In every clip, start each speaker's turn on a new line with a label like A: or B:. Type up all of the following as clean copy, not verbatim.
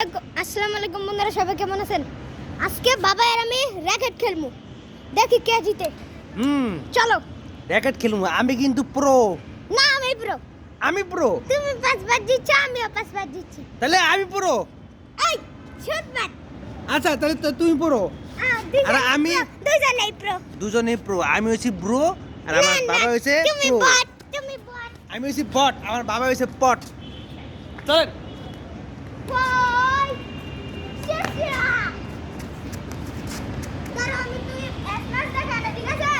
A: আসসালামু আলাইকুম বন্ধুরা, সবাই কেমন আছেন? আজকে বাবা আর আমি র‍্যাকেট খেলবো, দেখি কে জিতে। চলো
B: র‍্যাকেট খেলবো। আমি কিন্তু প্রো
A: না, আমি প্রো।
B: আমি প্রো।
A: তুমি 5 বার জিতছো, আমিও 5 বার জিতছি।
B: তাহলে আমি প্রো।
A: এই শুট বার।
B: আচ্ছা তাহলে তুমি প্রো আর আমি
A: দুজনেই প্রো।
B: দুজনেই প্রো। আমি হইছি ব্রো আর আমার বাবা হইছে
A: তুমি
B: প্রো।
A: বট, তুমি বট।
B: আমি হইছি বট, আমার বাবা হইছে পট। চলেন।
A: বই শেষা ধরো, আমি তুই একবার দেখা না, ঠিক আছে?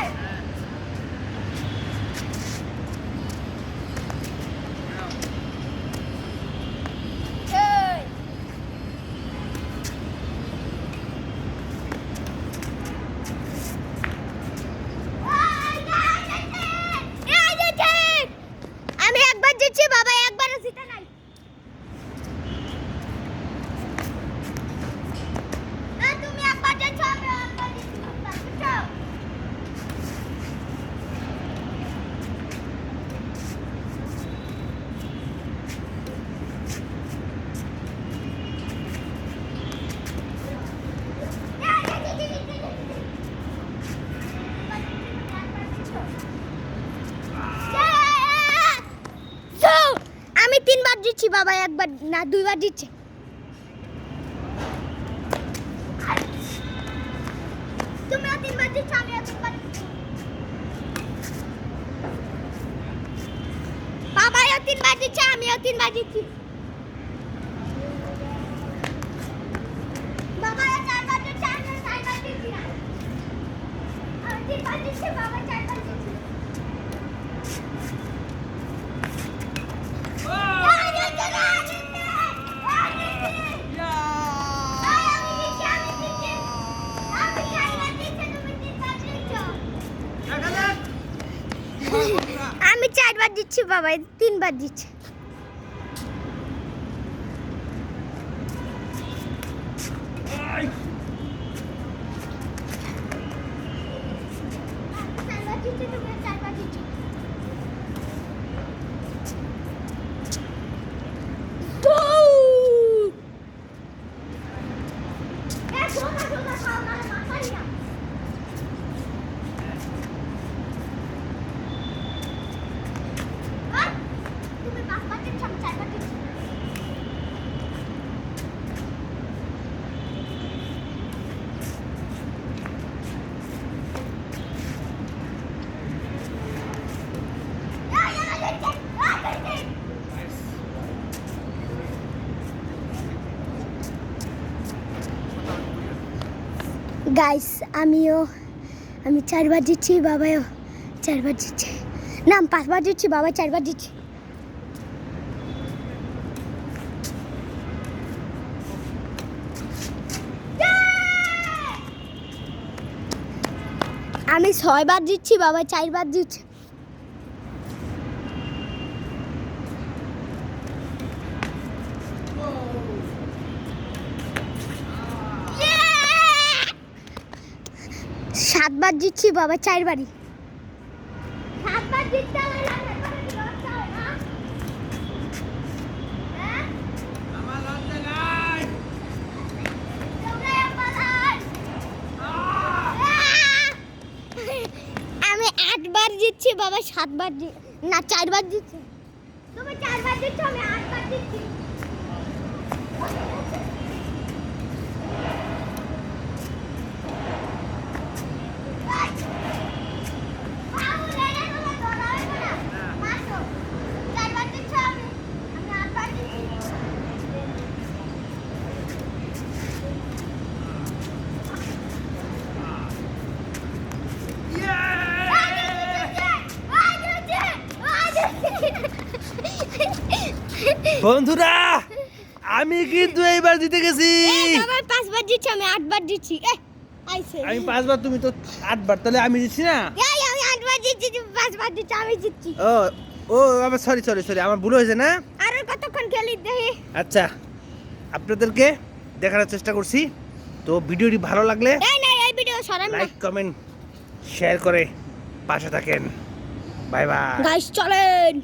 A: এই আমি একবার জিতছি, বাবা একবারও জিতে নাই। তুমি একবার জিতছো, আমি একবার জিতছি, বুঝছো? আমি 3 বার জিতছি, বাবা একবার না 2 বার জিতছে। তুমিও 3 বার জিতছো, আমিও 3 বার জিতছি। বাবাও 3 বার জিতছে, আমিও 3 বার জিতছি। বাবা 4 বার জিতছে, আমিও 4 বার জিতছি। আমি 3 বার জিতছি, বাবা 4 বার জিতছে। আমি 4 বার দিচ্ছি, বাবা 3 বার দিচ্ছে। গাইস, আমি 4 বার জিতছি, বাবাও 4 বার জিতছে। না, আমি 5 বার জিতছি, বাবা 4 বার জিতছে। আমি 6 বার জিতছি, বাবা 4 বার জিতছে। সাত বার জিতছি, বাবা 4 বারই। 7 বার জিততে হয় না, লজ্জা হয় না? হ্যাঁ?
B: আমার লজ্জা নাই।
A: আমি 8 বার জিতছি, বাবা 7 বার না 4 বার জিতছি। তুমি 4 বার জিতছো, আমি 8 বার জিতছি।
B: বন্ধুরা, আমি কিন্তু এইবার জিতে গেছি।
A: বাবা 5 বার জিতছি, আমি 8 বার জিতছি।
B: আমি 5 বার, তুমি তো 8 বার, তাহলে আমি জিতছি না?
A: আমি 8 বার জিতছি, তুমি 5 বার জিতছো, আমি জিতছি।
B: ও ও আবার সরি সরি সরি, আমার ভুল হয়েছে না?
A: আর কতক্ষণ খেলি দেখি।
B: আচ্ছা, আপনাদেরকে দেখানোর চেষ্টা করছি। তো ভিডিওটি ভালো লাগলে
A: এই ভিডিও সরান না।
B: লাইক কমেন্ট শেয়ার করে পাশে থাকেন। Bye bye.
A: গাইস চলেন।